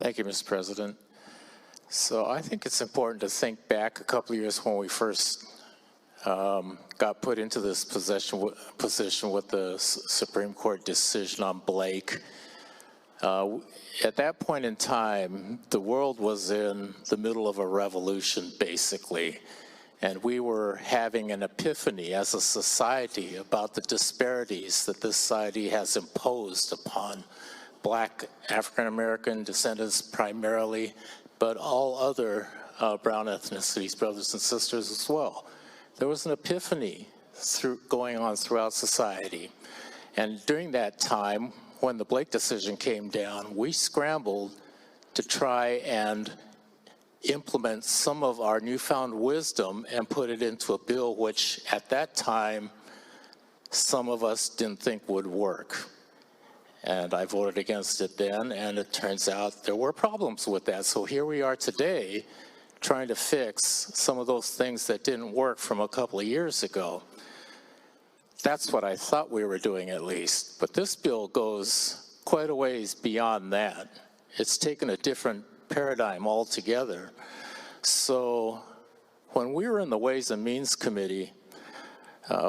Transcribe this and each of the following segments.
Thank you, Mr. President. So I think it's important to think back a couple of years when we first got put into this position with the Supreme Court decision on Blake. At that point in time, the world was in the middle of a revolution, basically, and we were having an epiphany as a society about the disparities that this society has imposed upon Black African-American descendants primarily, but all other brown ethnicities, brothers and sisters as well. There was an epiphany going on throughout society. And during that time, when the Blake decision came down, we scrambled to try and implement some of our newfound wisdom and put it into a bill which at that time some of us didn't think would work. And I voted against it then, and it turns out there were problems with that. So here we are today trying to fix some of those things that didn't work from a couple of years ago. That's what I thought we were doing, at least. But this bill goes quite a ways beyond that. It's taken a different paradigm altogether. So when we were in the Ways and Means Committee,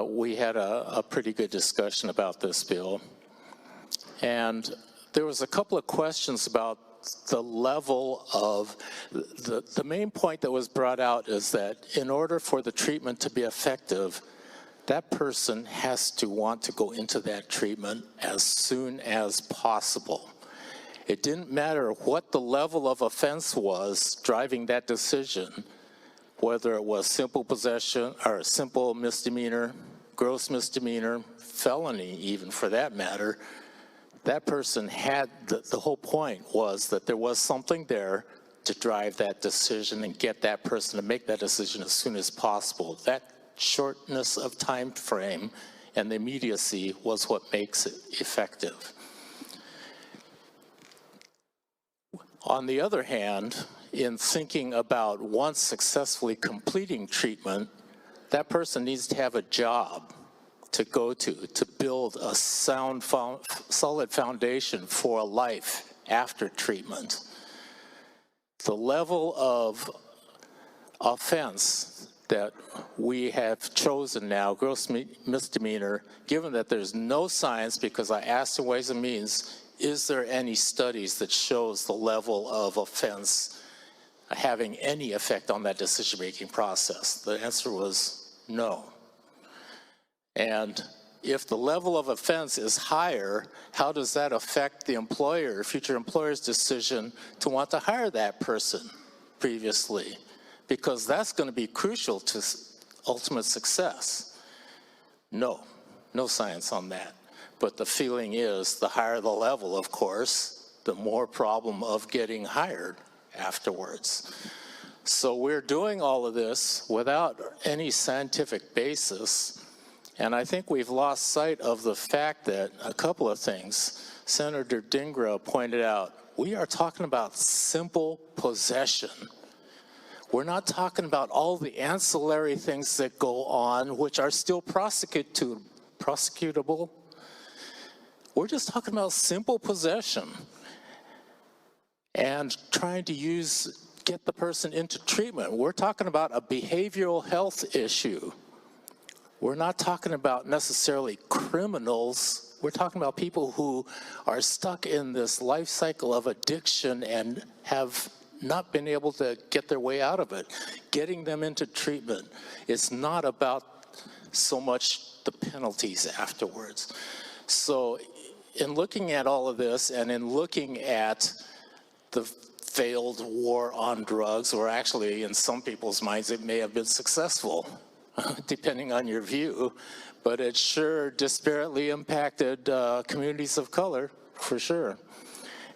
we had a pretty good discussion about this bill. And there was a couple of questions about the level of, the main point that was brought out is that in order for the treatment to be effective, that person has to want to go into that treatment as soon as possible. It didn't matter what the level of offense was driving that decision, whether it was simple possession or simple misdemeanor, gross misdemeanor, felony even for that matter. That person had, the whole point was that there was something there to drive that decision and get that person to make that decision as soon as possible. That shortness of time frame and the immediacy was what makes it effective. On the other hand, in thinking about once successfully completing treatment, that person needs to have a job to go to build a sound, solid foundation for a life after treatment. The level of offense that we have chosen now, gross misdemeanor, given that there's no science, because I asked the Ways and Means, is there any studies that shows the level of offense having any effect on that decision-making process? The answer was no. And if the level of offense is higher, how does that affect the employer, future employer's decision to want to hire that person previously? Because that's going to be crucial to ultimate success. No science on that. But the feeling is the higher the level, of course, the more problem of getting hired afterwards. So we're doing all of this without any scientific basis. And I think we've lost sight of the fact that a couple of things. Senator Dingra pointed out, we are talking about simple possession. We're not talking about all the ancillary things that go on, which are still prosecutable. We're just talking about simple possession and trying to get the person into treatment. We're talking about a behavioral health issue. We're not talking about necessarily criminals. We're talking about people who are stuck in this life cycle of addiction and have not been able to get their way out of it. Getting them into treatment. It's not about so much the penalties afterwards. So in looking at all of this and in looking at the failed war on drugs, or actually in some people's minds it may have been successful, depending on your view, but it sure disparately impacted communities of color, for sure.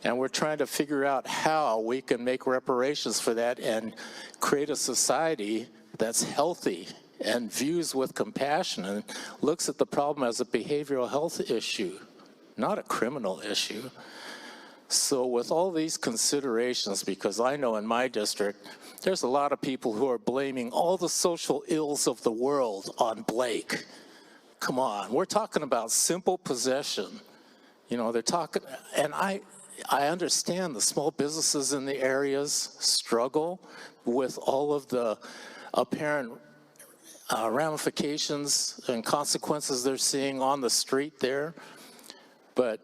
And we're trying to figure out how we can make reparations for that and create a society that's healthy and views with compassion and looks at the problem as a behavioral health issue, not a criminal issue. So with all these considerations, because I know in my district, there's a lot of people who are blaming all the social ills of the world on Blake. Come on, we're talking about simple possession. You know, they're talking, and I understand the small businesses in the areas struggle with all of the apparent ramifications and consequences they're seeing on the street there, but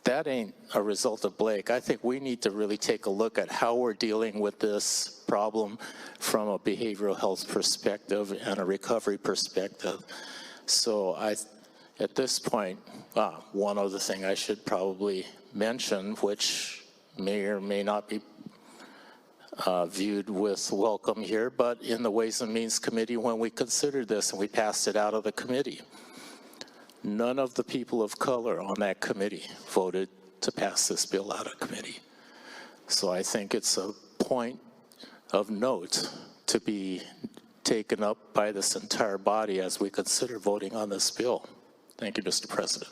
that ain't a result of Blake. I think we need to really take a look at how we're dealing with this problem from a behavioral health perspective and a recovery perspective. So at this point, one other thing I should probably mention, which may or may not be viewed with welcome here, but in the Ways and Means Committee, when we considered this and we passed it out of the committee, none of the people of color on that committee voted to pass this bill out of committee. So I think it's a point of note to be taken up by this entire body as we consider voting on this bill. Thank you, Mr. President.